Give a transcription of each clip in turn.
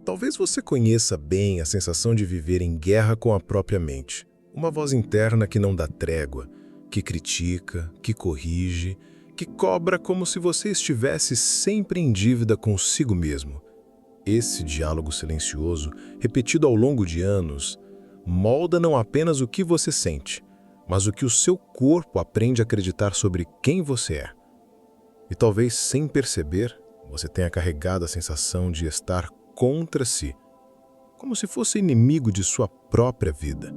Talvez você conheça bem a sensação de viver em guerra com a própria mente. Uma voz interna que não dá trégua, que critica, que corrige, que cobra como se você estivesse sempre em dívida consigo mesmo. Esse diálogo silencioso, repetido ao longo de anos, molda não apenas o que você sente, mas o que o seu corpo aprende a acreditar sobre quem você é. E talvez, sem perceber, você tenha carregado a sensação de estar contra si, como se fosse inimigo de sua própria vida.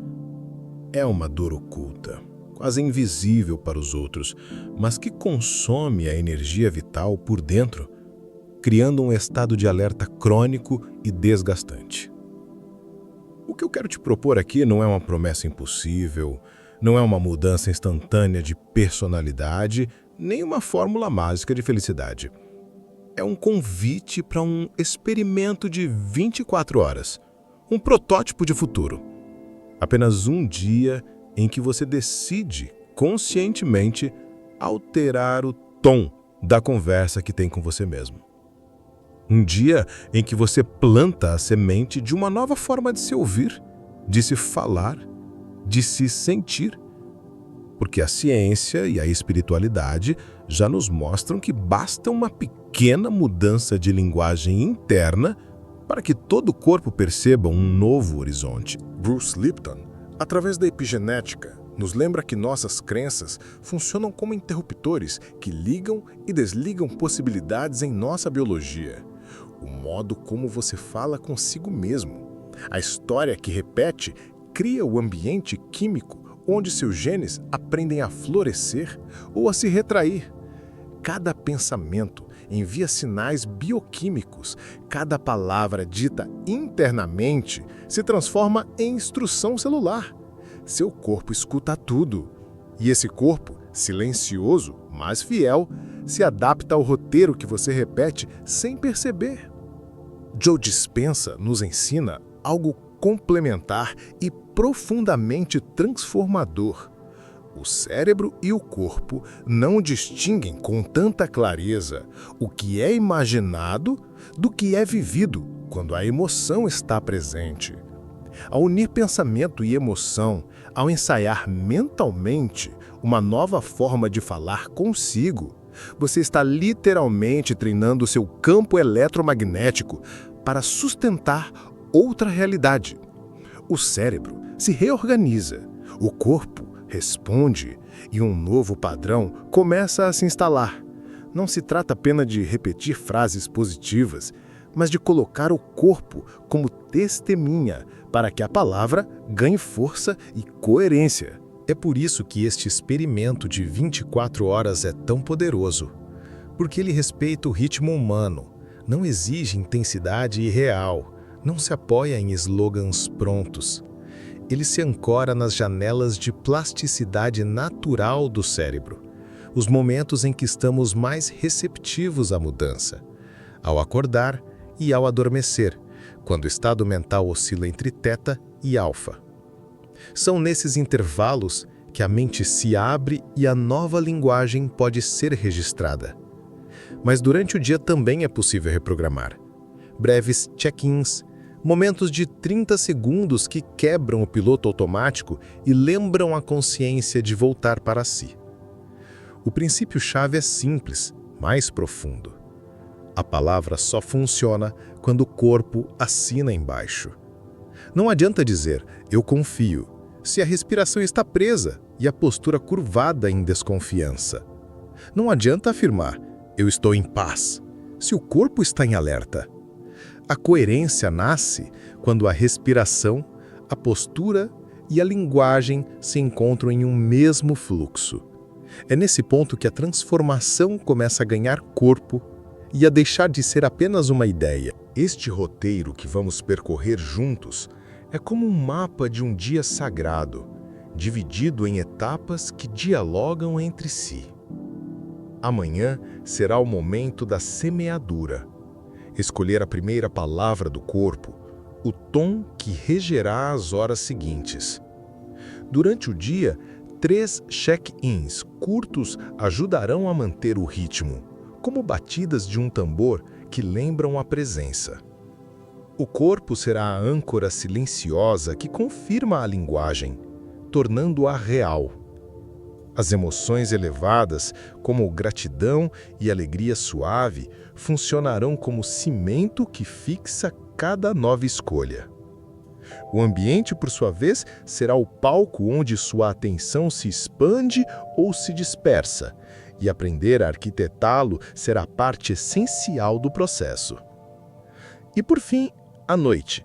É uma dor oculta, quase invisível para os outros, mas que consome a energia vital por dentro, criando um estado de alerta crônico e desgastante. O que eu quero te propor aqui não é uma promessa impossível, não é uma mudança instantânea de personalidade, nem uma fórmula mágica de felicidade. É um convite para um experimento de 24 horas, um protótipo de futuro. Apenas um dia em que você decide, conscientemente, alterar o tom da conversa que tem com você mesmo. Um dia em que você planta a semente de uma nova forma de se ouvir, de se falar, de se sentir. Porque a ciência e a espiritualidade já nos mostram que basta uma pequena mudança de linguagem interna para que todo o corpo perceba um novo horizonte. Bruce Lipton, através da epigenética, nos lembra que nossas crenças funcionam como interruptores que ligam e desligam possibilidades em nossa biologia. O modo como você fala consigo mesmo, a história que repete, cria o ambiente químico onde seus genes aprendem a florescer ou a se retrair. Cada pensamento envia sinais bioquímicos, cada palavra dita internamente se transforma em instrução celular. Seu corpo escuta tudo, e esse corpo, silencioso, mas fiel, se adapta ao roteiro que você repete sem perceber. Joe Dispenza nos ensina algo complementar e profundamente transformador. O cérebro e o corpo não distinguem com tanta clareza o que é imaginado do que é vivido quando a emoção está presente. Ao unir pensamento e emoção, ao ensaiar mentalmente uma nova forma de falar consigo, você está literalmente treinando seu campo eletromagnético para sustentar outra realidade. O cérebro se reorganiza, o corpo responde e um novo padrão começa a se instalar. Não se trata apenas de repetir frases positivas, mas de colocar o corpo como testemunha para que a palavra ganhe força e coerência. É por isso que este experimento de 24 horas é tão poderoso, porque ele respeita o ritmo humano, não exige intensidade irreal, não se apoia em slogans prontos. Ele se ancora nas janelas de plasticidade natural do cérebro, os momentos em que estamos mais receptivos à mudança, ao acordar e ao adormecer, quando o estado mental oscila entre teta e alfa. São nesses intervalos que a mente se abre e a nova linguagem pode ser registrada. Mas durante o dia também é possível reprogramar. Breves check-ins, momentos de 30 segundos que quebram o piloto automático e lembram a consciência de voltar para si. O princípio-chave é simples, mais profundo. A palavra só funciona quando o corpo assina embaixo. Não adianta dizer, eu confio, se a respiração está presa e a postura curvada em desconfiança. Não adianta afirmar, eu estou em paz, se o corpo está em alerta. A coerência nasce quando a respiração, a postura e a linguagem se encontram em um mesmo fluxo. É nesse ponto que a transformação começa a ganhar corpo e a deixar de ser apenas uma ideia. Este roteiro que vamos percorrer juntos é como um mapa de um dia sagrado, dividido em etapas que dialogam entre si. Amanhã será o momento da semeadura. Escolher a primeira palavra do corpo, o tom que regerá as horas seguintes. Durante o dia, 3 check-ins curtos ajudarão a manter o ritmo, como batidas de um tambor que lembram a presença. O corpo será a âncora silenciosa que confirma a linguagem, tornando-a real. As emoções elevadas, como gratidão e alegria suave, funcionarão como cimento que fixa cada nova escolha. O ambiente, por sua vez, será o palco onde sua atenção se expande ou se dispersa, e aprender a arquitetá-lo será parte essencial do processo. E, por fim, a noite,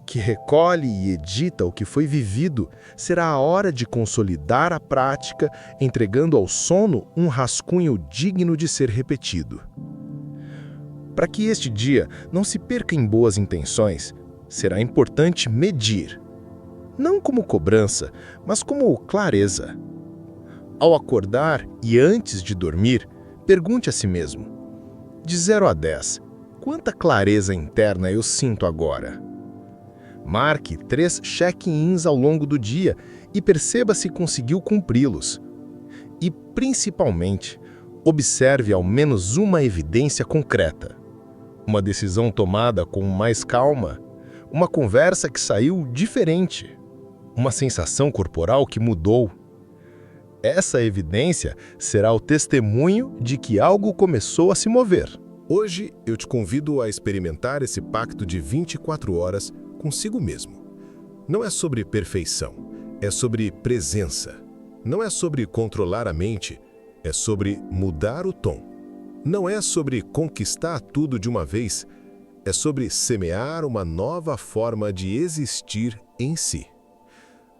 que recolhe e edita o que foi vivido, será a hora de consolidar a prática, entregando ao sono um rascunho digno de ser repetido. Para que este dia não se perca em boas intenções, será importante medir, não como cobrança, mas como clareza. Ao acordar e antes de dormir, pergunte a si mesmo: de 0 a 10, quanta clareza interna eu sinto agora? Marque 3 check-ins ao longo do dia e perceba se conseguiu cumpri-los. E, principalmente, observe ao menos uma evidência concreta. Uma decisão tomada com mais calma, uma conversa que saiu diferente, uma sensação corporal que mudou. Essa evidência será o testemunho de que algo começou a se mover. Hoje eu te convido a experimentar esse pacto de 24 horas consigo mesmo. Não é sobre perfeição, é sobre presença. Não é sobre controlar a mente, é sobre mudar o tom. Não é sobre conquistar tudo de uma vez, é sobre semear uma nova forma de existir em si.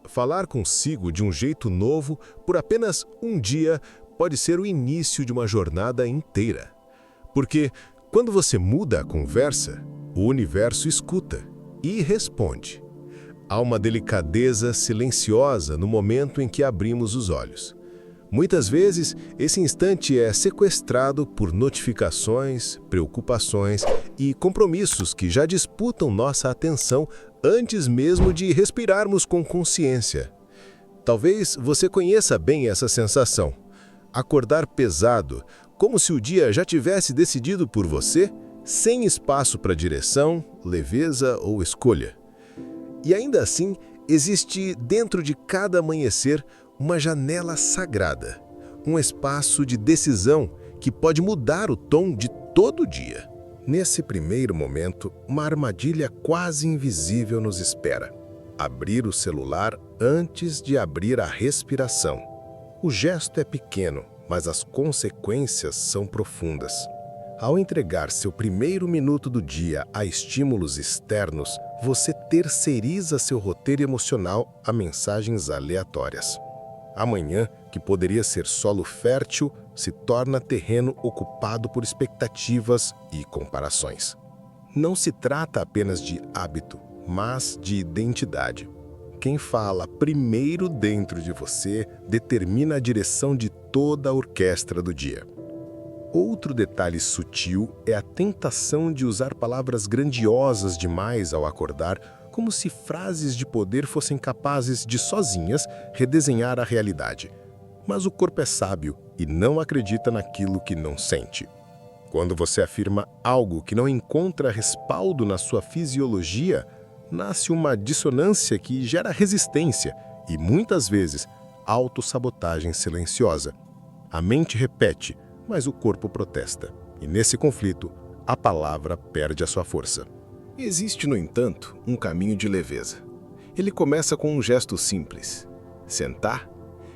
Falar consigo de um jeito novo por apenas um dia pode ser o início de uma jornada inteira. Porque quando você muda a conversa, o universo escuta e responde. Há uma delicadeza silenciosa no momento em que abrimos os olhos. Muitas vezes, esse instante é sequestrado por notificações, preocupações e compromissos que já disputam nossa atenção antes mesmo de respirarmos com consciência. Talvez você conheça bem essa sensação. Acordar pesado, como se o dia já tivesse decidido por você, sem espaço para direção, leveza ou escolha. E ainda assim, existe dentro de cada amanhecer uma janela sagrada, um espaço de decisão que pode mudar o tom de todo o dia. Nesse primeiro momento, uma armadilha quase invisível nos espera. Abrir o celular antes de abrir a respiração. O gesto é pequeno, mas as consequências são profundas. Ao entregar seu primeiro minuto do dia a estímulos externos, você terceiriza seu roteiro emocional a mensagens aleatórias. Amanhã, que poderia ser solo fértil, se torna terreno ocupado por expectativas e comparações. Não se trata apenas de hábito, mas de identidade. Quem fala primeiro dentro de você determina a direção de toda a orquestra do dia. Outro detalhe sutil é a tentação de usar palavras grandiosas demais ao acordar, como se frases de poder fossem capazes de, sozinhas, redesenhar a realidade. Mas o corpo é sábio e não acredita naquilo que não sente. Quando você afirma algo que não encontra respaldo na sua fisiologia, nasce uma dissonância que gera resistência e, muitas vezes, autossabotagem silenciosa. A mente repete, mas o corpo protesta. E nesse conflito, a palavra perde a sua força. Existe, no entanto, um caminho de leveza. Ele começa com um gesto simples: sentar,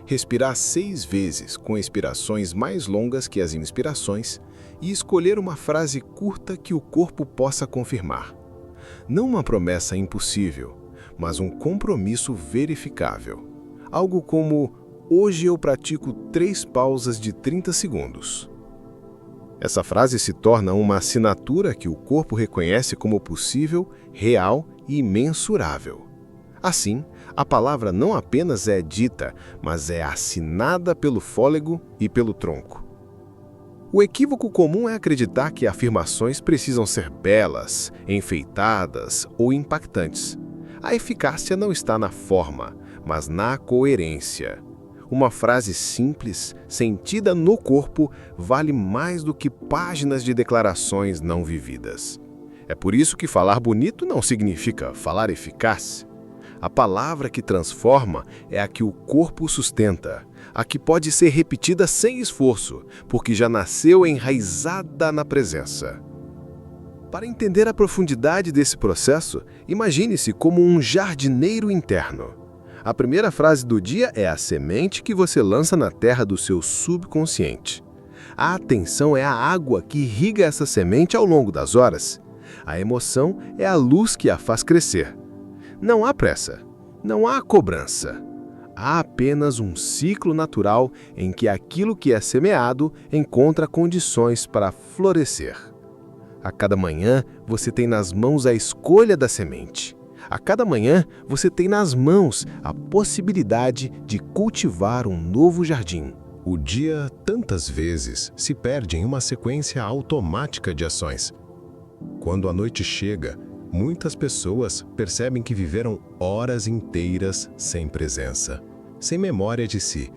respirar 6 vezes com expirações mais longas que as inspirações e escolher uma frase curta que o corpo possa confirmar. Não uma promessa impossível, mas um compromisso verificável. Algo como: hoje eu pratico 3 pausas de 30 segundos. Essa frase se torna uma assinatura que o corpo reconhece como possível, real e mensurável. Assim, a palavra não apenas é dita, mas é assinada pelo fôlego e pelo tronco. O equívoco comum é acreditar que afirmações precisam ser belas, enfeitadas ou impactantes. A eficácia não está na forma, mas na coerência. Uma frase simples, sentida no corpo, vale mais do que páginas de declarações não vividas. É por isso que falar bonito não significa falar eficaz. A palavra que transforma é a que o corpo sustenta, a que pode ser repetida sem esforço, porque já nasceu enraizada na presença. Para entender a profundidade desse processo, imagine-se como um jardineiro interno. A primeira frase do dia é a semente que você lança na terra do seu subconsciente. A atenção é a água que irriga essa semente ao longo das horas. A emoção é a luz que a faz crescer. Não há pressa, não há cobrança. Há apenas um ciclo natural em que aquilo que é semeado encontra condições para florescer. A cada manhã, você tem nas mãos a escolha da semente. A cada manhã, você tem nas mãos a possibilidade de cultivar um novo jardim. O dia, tantas vezes, se perde em uma sequência automática de ações. Quando a noite chega, muitas pessoas percebem que viveram horas inteiras sem presença, sem memória de si,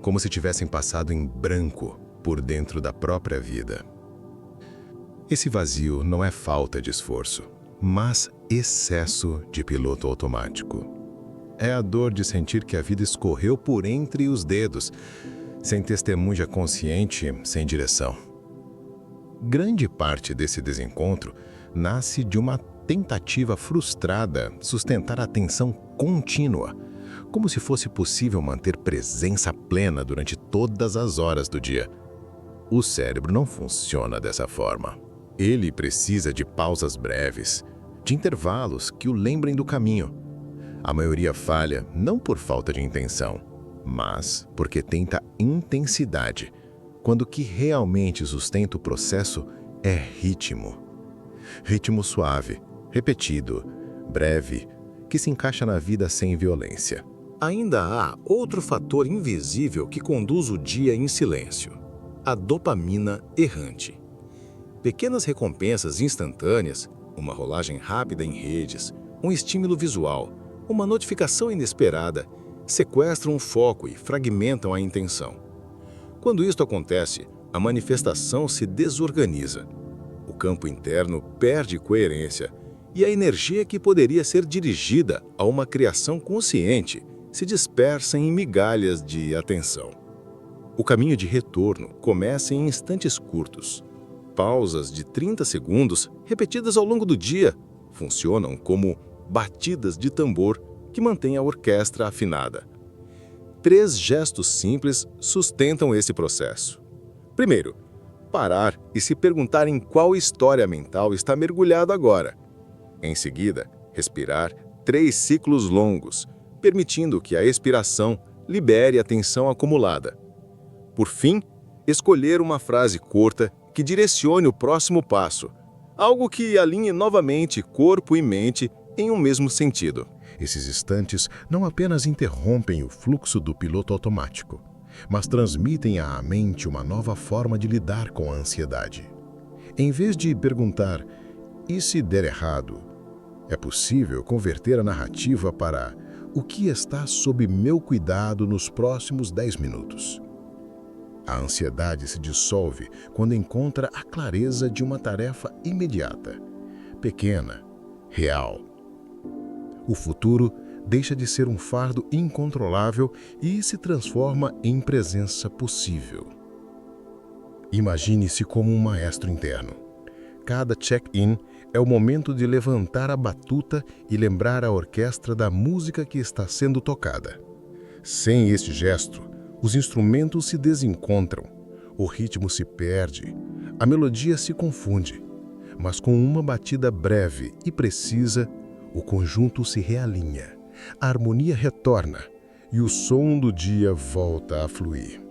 como se tivessem passado em branco por dentro da própria vida. Esse vazio não é falta de esforço, mas excesso de piloto automático. É a dor de sentir que a vida escorreu por entre os dedos, sem testemunha consciente, sem direção. Grande parte desse desencontro nasce de uma tentativa frustrada sustentar a atenção contínua, como se fosse possível manter presença plena durante todas as horas do dia. O cérebro não funciona dessa forma. Ele precisa de pausas breves, de intervalos que o lembrem do caminho. A maioria falha não por falta de intenção, mas porque tenta intensidade, quando o que realmente sustenta o processo é ritmo. Ritmo suave, repetido, breve, que se encaixa na vida sem violência. Ainda há outro fator invisível que conduz o dia em silêncio: a dopamina errante. Pequenas recompensas instantâneas, uma rolagem rápida em redes, um estímulo visual, uma notificação inesperada, sequestram o foco e fragmentam a intenção. Quando isto acontece, a manifestação se desorganiza. O campo interno perde coerência e a energia que poderia ser dirigida a uma criação consciente se dispersa em migalhas de atenção. O caminho de retorno começa em instantes curtos. Pausas de 30 segundos, repetidas ao longo do dia, funcionam como batidas de tambor que mantêm a orquestra afinada. 3 gestos simples sustentam esse processo. Primeiro, parar e se perguntar em qual história mental está mergulhado agora. Em seguida, respirar 3 ciclos longos, permitindo que a expiração libere a tensão acumulada. Por fim, escolher uma frase curta que direcione o próximo passo, algo que alinhe novamente corpo e mente em um mesmo sentido. Esses instantes não apenas interrompem o fluxo do piloto automático, mas transmitem à mente uma nova forma de lidar com a ansiedade. Em vez de perguntar, e se der errado, é possível converter a narrativa para o que está sob meu cuidado nos próximos 10 minutos. A ansiedade se dissolve quando encontra a clareza de uma tarefa imediata, pequena, real. O futuro deixa de ser um fardo incontrolável e se transforma em presença possível. Imagine-se como um maestro interno. Cada check-in é o momento de levantar a batuta e lembrar a orquestra da música que está sendo tocada. Sem este gesto, os instrumentos se desencontram, o ritmo se perde, a melodia se confunde, mas com uma batida breve e precisa, o conjunto se realinha, a harmonia retorna e o som do dia volta a fluir.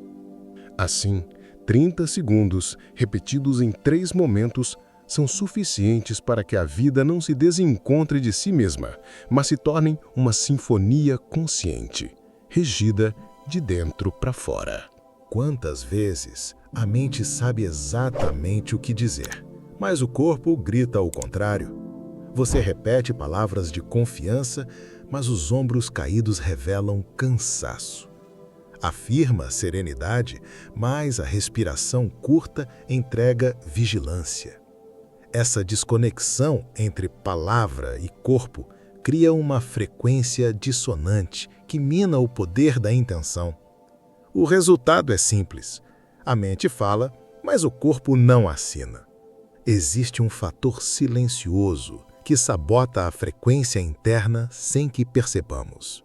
Assim, 30 segundos, repetidos em 3 momentos, são suficientes para que a vida não se desencontre de si mesma, mas se torne uma sinfonia consciente, regida de dentro para fora. Quantas vezes a mente sabe exatamente o que dizer, mas o corpo grita ao contrário? Você repete palavras de confiança, mas os ombros caídos revelam cansaço. Afirma serenidade, mas a respiração curta entrega vigilância. Essa desconexão entre palavra e corpo cria uma frequência dissonante que mina o poder da intenção. O resultado é simples. A mente fala, mas o corpo não assina. Existe um fator silencioso que sabota a frequência interna sem que percebamos.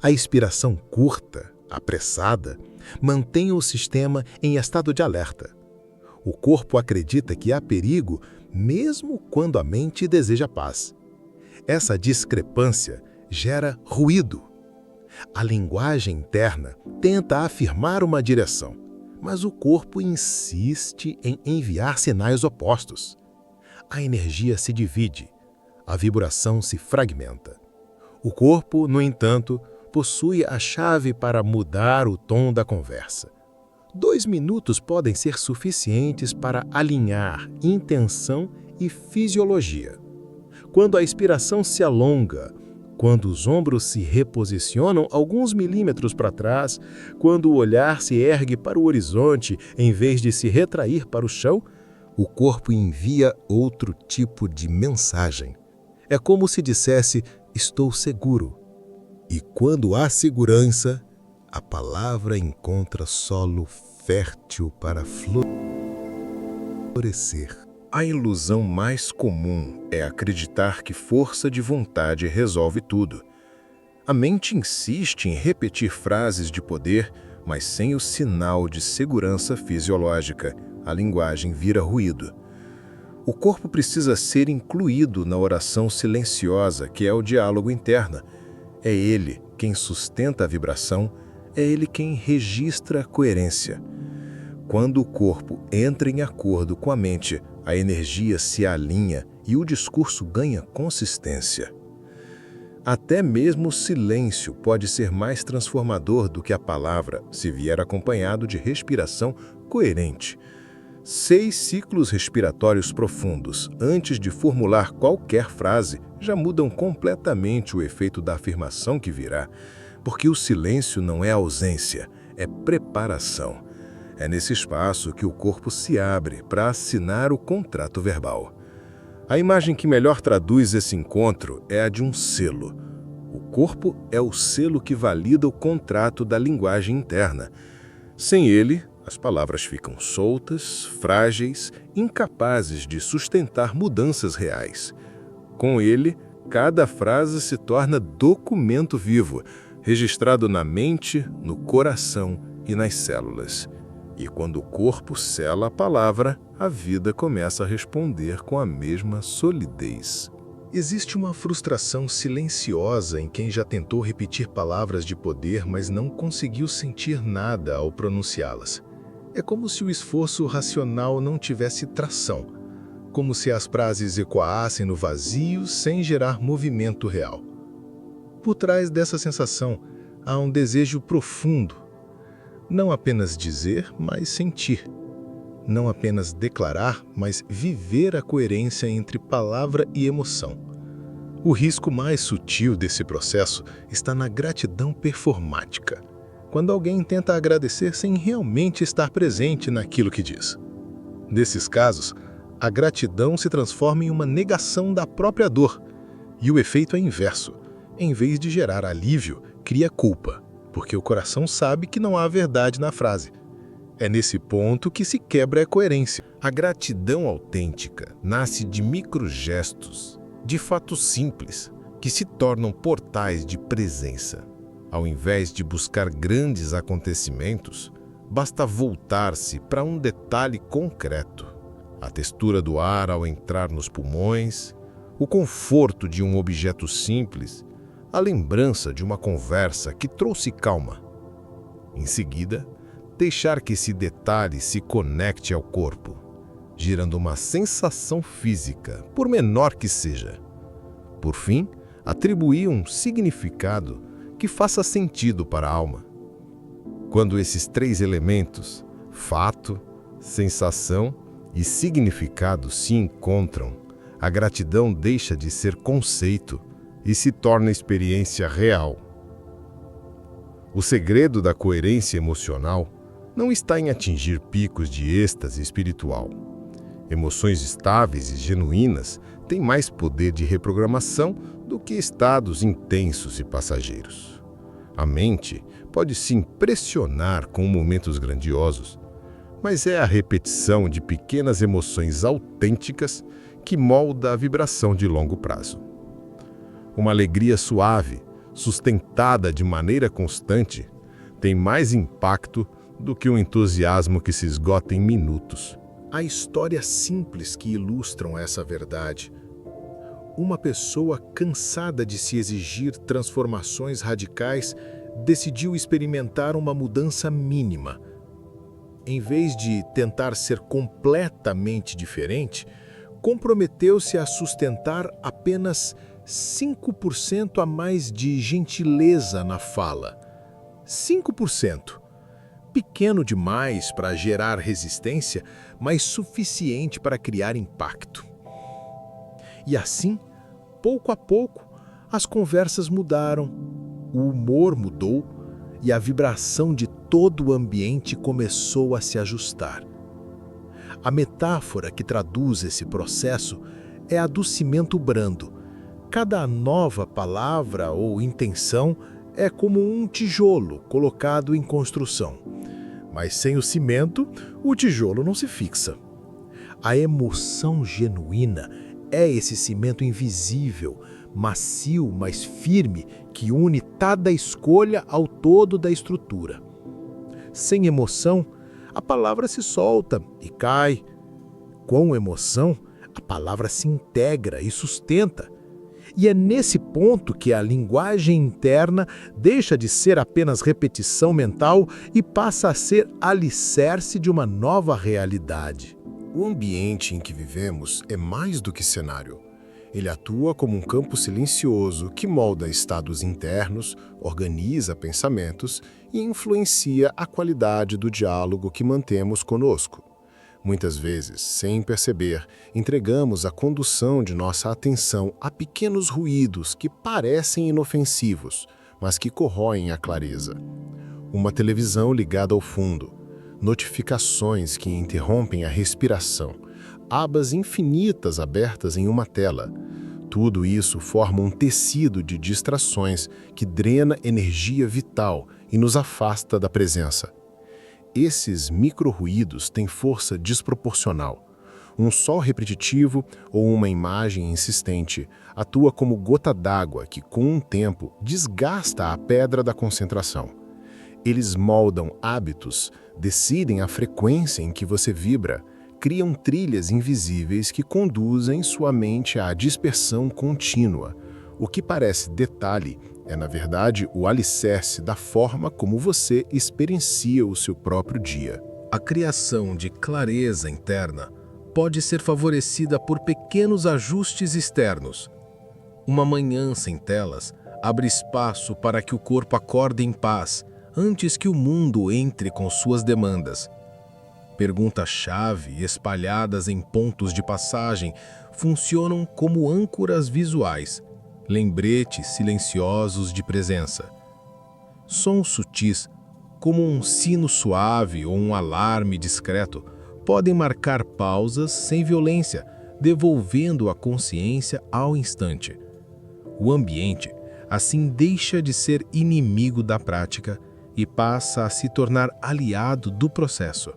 A expiração curta, apressada, mantém o sistema em estado de alerta. O corpo acredita que há perigo mesmo quando a mente deseja paz. Essa discrepância gera ruído. A linguagem interna tenta afirmar uma direção, mas o corpo insiste em enviar sinais opostos. A energia se divide, a vibração se fragmenta. O corpo, no entanto, possui a chave para mudar o tom da conversa. 2 minutos podem ser suficientes para alinhar intenção e fisiologia. Quando a expiração se alonga, quando os ombros se reposicionam alguns milímetros para trás, quando o olhar se ergue para o horizonte em vez de se retrair para o chão, o corpo envia outro tipo de mensagem. É como se dissesse, estou seguro. E quando há segurança, a palavra encontra solo fértil para florescer. A ilusão mais comum é acreditar que força de vontade resolve tudo. A mente insiste em repetir frases de poder, mas sem o sinal de segurança fisiológica, a linguagem vira ruído. O corpo precisa ser incluído na oração silenciosa, que é o diálogo interno. É ele quem sustenta a vibração, é ele quem registra a coerência. Quando o corpo entra em acordo com a mente, a energia se alinha e o discurso ganha consistência. Até mesmo o silêncio pode ser mais transformador do que a palavra, se vier acompanhado de respiração coerente. 6 ciclos respiratórios profundos antes de formular qualquer frase já mudam completamente o efeito da afirmação que virá, porque o silêncio não é ausência, é preparação. É nesse espaço que o corpo se abre para assinar o contrato verbal. A imagem que melhor traduz esse encontro é a de um selo. O corpo é o selo que valida o contrato da linguagem interna. Sem ele, as palavras ficam soltas, frágeis, incapazes de sustentar mudanças reais. Com ele, cada frase se torna documento vivo, registrado na mente, no coração e nas células. E quando o corpo sela a palavra, a vida começa a responder com a mesma solidez. Existe uma frustração silenciosa em quem já tentou repetir palavras de poder, mas não conseguiu sentir nada ao pronunciá-las. É como se o esforço racional não tivesse tração, como se as frases ecoassem no vazio sem gerar movimento real. Por trás dessa sensação, há um desejo profundo. Não apenas dizer, mas sentir. Não apenas declarar, mas viver a coerência entre palavra e emoção. O risco mais sutil desse processo está na gratidão performática, quando alguém tenta agradecer sem realmente estar presente naquilo que diz. Nesses casos, a gratidão se transforma em uma negação da própria dor, e o efeito é inverso. Em vez de gerar alívio, cria culpa, porque o coração sabe que não há verdade na frase. É nesse ponto que se quebra a coerência. A gratidão autêntica nasce de microgestos, de fatos simples, que se tornam portais de presença. Ao invés de buscar grandes acontecimentos, basta voltar-se para um detalhe concreto. A textura do ar ao entrar nos pulmões, o conforto de um objeto simples, a lembrança de uma conversa que trouxe calma. Em seguida, deixar que esse detalhe se conecte ao corpo, gerando uma sensação física, por menor que seja. Por fim, atribuir um significado que faça sentido para a alma. Quando esses 3 elementos, fato, sensação e significado, se encontram, a gratidão deixa de ser conceito e se torna experiência real. O segredo da coerência emocional não está em atingir picos de êxtase espiritual. Emoções estáveis e genuínas têm mais poder de reprogramação do que estados intensos e passageiros. A mente pode se impressionar com momentos grandiosos, mas é a repetição de pequenas emoções autênticas que molda a vibração de longo prazo. Uma alegria suave, sustentada de maneira constante, tem mais impacto do que um entusiasmo que se esgota em minutos. Há histórias simples que ilustram essa verdade. Uma pessoa cansada de se exigir transformações radicais decidiu experimentar uma mudança mínima. Em vez de tentar ser completamente diferente, comprometeu-se a sustentar apenas 5% a mais de gentileza na fala. 5%. Pequeno demais para gerar resistência, mas suficiente para criar impacto. E assim, pouco a pouco, as conversas mudaram, o humor mudou e a vibração de todo o ambiente começou a se ajustar. A metáfora que traduz esse processo é a do cimento brando. Cada nova palavra ou intenção é como um tijolo colocado em construção. Mas sem o cimento, o tijolo não se fixa. A emoção genuína é esse cimento invisível, macio, mas firme, que une cada escolha ao todo da estrutura. Sem emoção, a palavra se solta e cai. Com emoção, a palavra se integra e sustenta. E é nesse ponto que a linguagem interna deixa de ser apenas repetição mental e passa a ser alicerce de uma nova realidade. O ambiente em que vivemos é mais do que cenário. Ele atua como um campo silencioso que molda estados internos, organiza pensamentos e influencia a qualidade do diálogo que mantemos conosco. Muitas vezes, sem perceber, entregamos a condução de nossa atenção a pequenos ruídos que parecem inofensivos, mas que corroem a clareza. Uma televisão ligada ao fundo, notificações que interrompem a respiração, abas infinitas abertas em uma tela. Tudo isso forma um tecido de distrações que drena energia vital e nos afasta da presença. Esses micro-ruídos têm força desproporcional. Um sol repetitivo ou uma imagem insistente atua como gota d'água que, com o tempo, desgasta a pedra da concentração. Eles moldam hábitos, decidem a frequência em que você vibra, criam trilhas invisíveis que conduzem sua mente à dispersão contínua. O que parece detalhe é, na verdade, o alicerce da forma como você experiencia o seu próprio dia. A criação de clareza interna pode ser favorecida por pequenos ajustes externos. Uma manhã sem telas abre espaço para que o corpo acorde em paz antes que o mundo entre com suas demandas. Perguntas-chave espalhadas em pontos de passagem funcionam como âncoras visuais, lembretes silenciosos de presença. Sons sutis, como um sino suave ou um alarme discreto, podem marcar pausas sem violência, devolvendo a consciência ao instante. O ambiente, assim, deixa de ser inimigo da prática e passa a se tornar aliado do processo.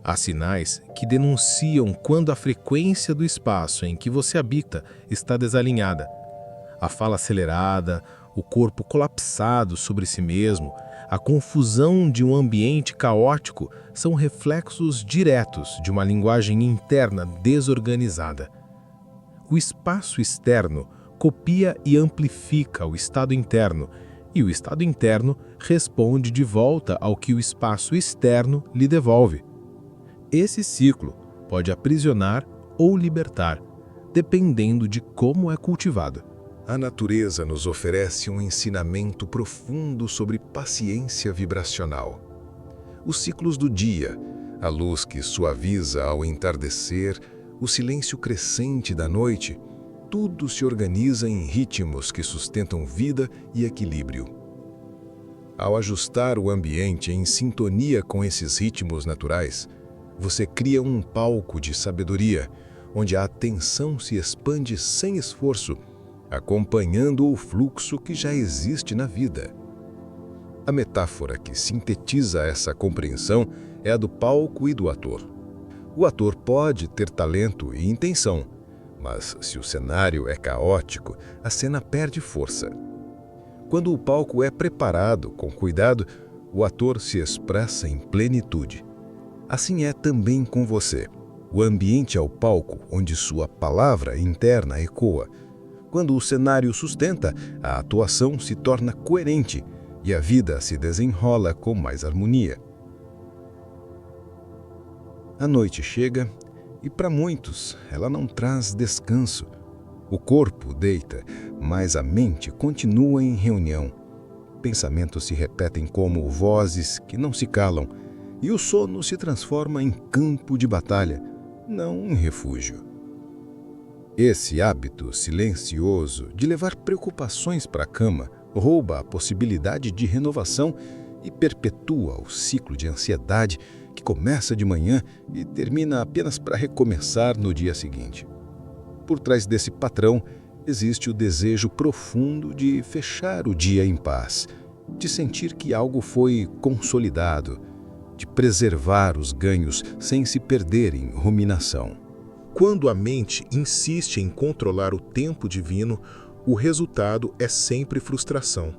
Há sinais que denunciam quando a frequência do espaço em que você habita está desalinhada. A fala acelerada, o corpo colapsado sobre si mesmo, a confusão de um ambiente caótico são reflexos diretos de uma linguagem interna desorganizada. O espaço externo copia e amplifica o estado interno, e o estado interno responde de volta ao que o espaço externo lhe devolve. Esse ciclo pode aprisionar ou libertar, dependendo de como é cultivado. A natureza nos oferece um ensinamento profundo sobre paciência vibracional. Os ciclos do dia, a luz que suaviza ao entardecer, o silêncio crescente da noite, tudo se organiza em ritmos que sustentam vida e equilíbrio. Ao ajustar o ambiente em sintonia com esses ritmos naturais, Você cria um palco de sabedoria, onde a atenção se expande sem esforço, acompanhando o fluxo que já existe na vida. A metáfora que sintetiza essa compreensão é a do palco e do ator. O ator pode ter talento e intenção, mas se o cenário é caótico, a cena perde força. Quando o palco é preparado com cuidado, o ator se expressa em plenitude. Assim é também com você. O ambiente é o palco onde sua palavra interna ecoa. Quando o cenário sustenta, a atuação se torna coerente e a vida se desenrola com mais harmonia. A noite chega e, para muitos, ela não traz descanso. O corpo deita, mas a mente continua em reunião. Pensamentos se repetem como vozes que não se calam, e o sono se transforma em campo de batalha, não em refúgio. Esse hábito silencioso de levar preocupações para a cama rouba a possibilidade de renovação e perpetua o ciclo de ansiedade que começa de manhã e termina apenas para recomeçar no dia seguinte. Por trás desse patrão existe o desejo profundo de fechar o dia em paz, de sentir que algo foi consolidado, de preservar os ganhos sem se perder em ruminação. Quando a mente insiste em controlar o tempo divino, o resultado é sempre frustração.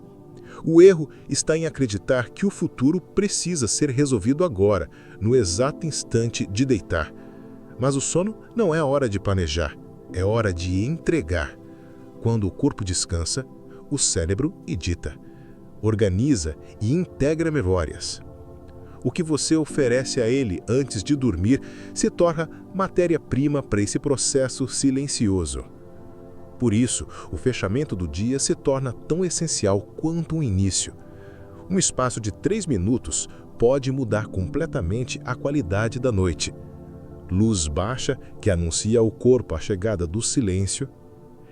O erro está em acreditar que o futuro precisa ser resolvido agora, no exato instante de deitar. Mas o sono não é hora de planejar, é hora de entregar. Quando o corpo descansa, o cérebro edita, organiza e integra memórias. O que você oferece a ele antes de dormir se torna matéria-prima para esse processo silencioso. Por isso, o fechamento do dia se torna tão essencial quanto o início. Um espaço de 3 minutos pode mudar completamente a qualidade da noite. Luz baixa, que anuncia ao corpo a chegada do silêncio,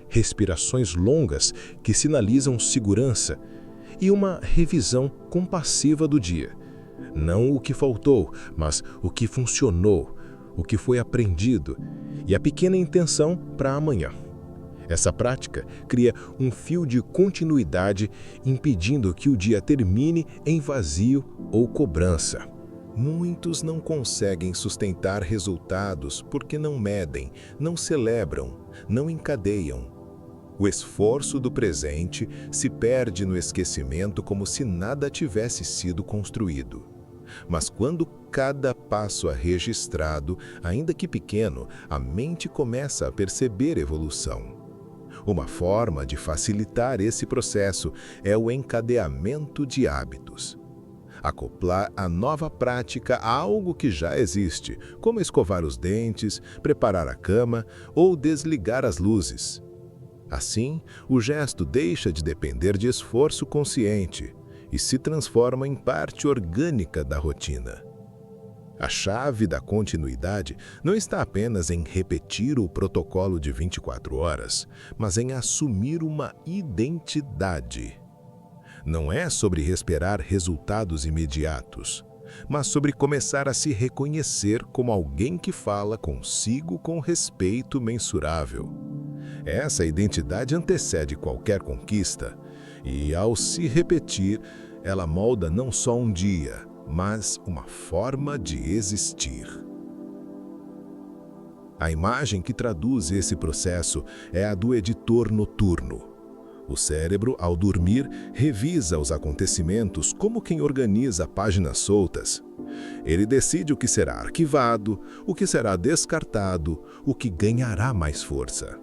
respirações longas, que sinalizam segurança, e uma revisão compassiva do dia. Não o que faltou, mas o que funcionou, o que foi aprendido, e a pequena intenção para amanhã. Essa prática cria um fio de continuidade, impedindo que o dia termine em vazio ou cobrança. Muitos não conseguem sustentar resultados porque não medem, não celebram, não encadeiam. O esforço do presente se perde no esquecimento como se nada tivesse sido construído. Mas quando cada passo é registrado, ainda que pequeno, a mente começa a perceber evolução. Uma forma de facilitar esse processo é o encadeamento de hábitos. Acoplar a nova prática a algo que já existe, como escovar os dentes, preparar a cama ou desligar as luzes. Assim, o gesto deixa de depender de esforço consciente e se transforma em parte orgânica da rotina. A chave da continuidade não está apenas em repetir o protocolo de 24 horas, mas em assumir uma identidade. Não é sobre esperar resultados imediatos, mas sobre começar a se reconhecer como alguém que fala consigo com respeito mensurável. Essa identidade antecede qualquer conquista e, ao se repetir, ela molda não só um dia, mas uma forma de existir. A imagem que traduz esse processo é a do editor noturno. O cérebro, ao dormir, revisa os acontecimentos como quem organiza páginas soltas. Ele decide o que será arquivado, o que será descartado, o que ganhará mais força.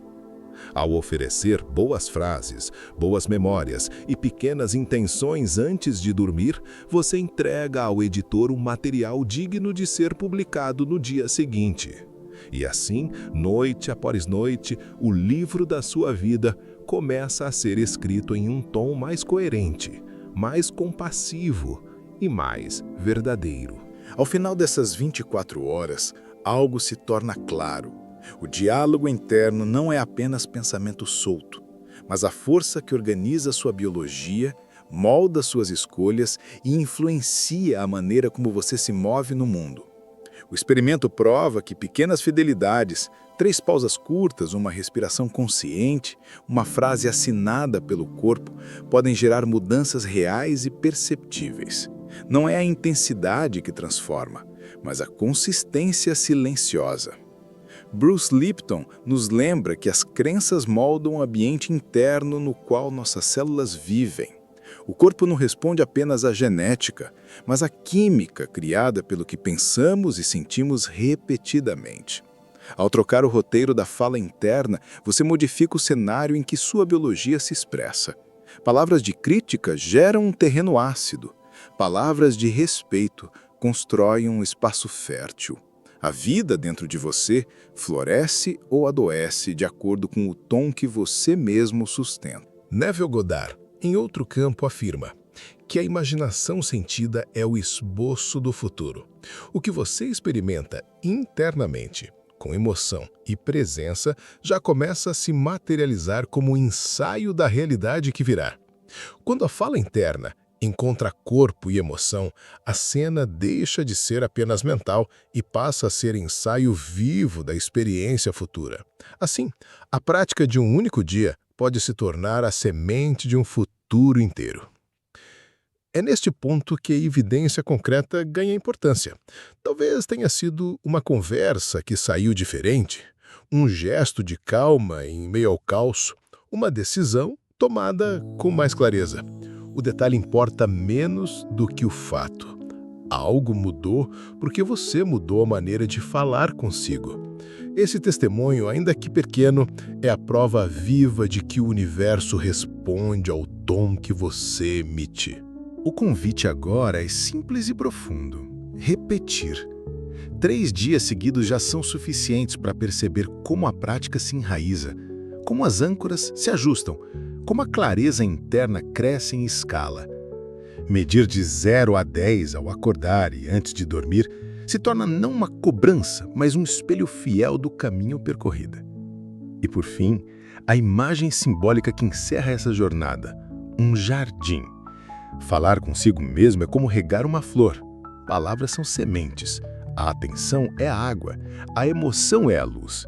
Ao oferecer boas frases, boas memórias e pequenas intenções antes de dormir, você entrega ao editor um material digno de ser publicado no dia seguinte. E assim, noite após noite, o livro da sua vida começa a ser escrito em um tom mais coerente, mais compassivo e mais verdadeiro. Ao final dessas 24 horas, algo se torna claro. O diálogo interno não é apenas pensamento solto, mas a força que organiza sua biologia, molda suas escolhas e influencia a maneira como você se move no mundo. O experimento prova que pequenas fidelidades, 3 pausas curtas, uma respiração consciente, uma frase assinada pelo corpo, podem gerar mudanças reais e perceptíveis. Não é a intensidade que transforma, mas a consistência silenciosa. Bruce Lipton nos lembra que as crenças moldam o ambiente interno no qual nossas células vivem. O corpo não responde apenas à genética, mas à química criada pelo que pensamos e sentimos repetidamente. Ao trocar o roteiro da fala interna, você modifica o cenário em que sua biologia se expressa. Palavras de crítica geram um terreno ácido. Palavras de respeito constroem um espaço fértil. A vida dentro de você floresce ou adoece de acordo com o tom que você mesmo sustenta. Neville Goddard, em outro campo, afirma que a imaginação sentida é o esboço do futuro. O que você experimenta internamente, com emoção e presença, já começa a se materializar como um ensaio da realidade que virá. Quando a fala interna encontra corpo e emoção, a cena deixa de ser apenas mental e passa a ser ensaio vivo da experiência futura. Assim, a prática de um único dia pode se tornar a semente de um futuro inteiro. É neste ponto que a evidência concreta ganha importância. Talvez tenha sido uma conversa que saiu diferente, um gesto de calma em meio ao caos, uma decisão tomada com mais clareza. O detalhe importa menos do que o fato. Algo mudou porque você mudou a maneira de falar consigo. Esse testemunho, ainda que pequeno, é a prova viva de que o universo responde ao tom que você emite. O convite agora é simples e profundo. Repetir. 3 dias seguidos já são suficientes para perceber como a prática se enraiza, como as âncoras se ajustam, como a clareza interna cresce em escala. Medir de 0 a 10 ao acordar e antes de dormir se torna não uma cobrança, mas um espelho fiel do caminho percorrido. E por fim, a imagem simbólica que encerra essa jornada, um jardim. Falar consigo mesmo é como regar uma flor. Palavras são sementes, a atenção é a água, a emoção é a luz.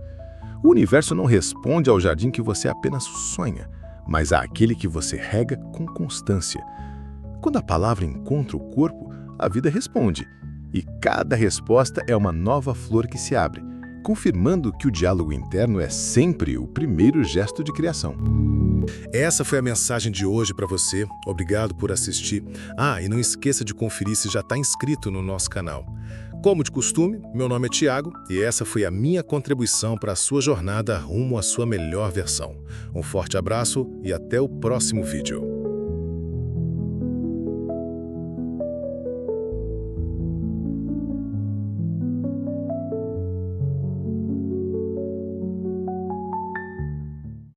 O universo não responde ao jardim que você apenas sonha, mas àquele que você rega com constância. Quando a palavra encontra o corpo, a vida responde. E cada resposta é uma nova flor que se abre, confirmando que o diálogo interno é sempre o primeiro gesto de criação. Essa foi a mensagem de hoje para você. Obrigado por assistir. E não esqueça de conferir se já está inscrito no nosso canal. Como de costume, meu nome é Tiago e essa foi a minha contribuição para a sua jornada rumo à sua melhor versão. Um forte abraço e até o próximo vídeo.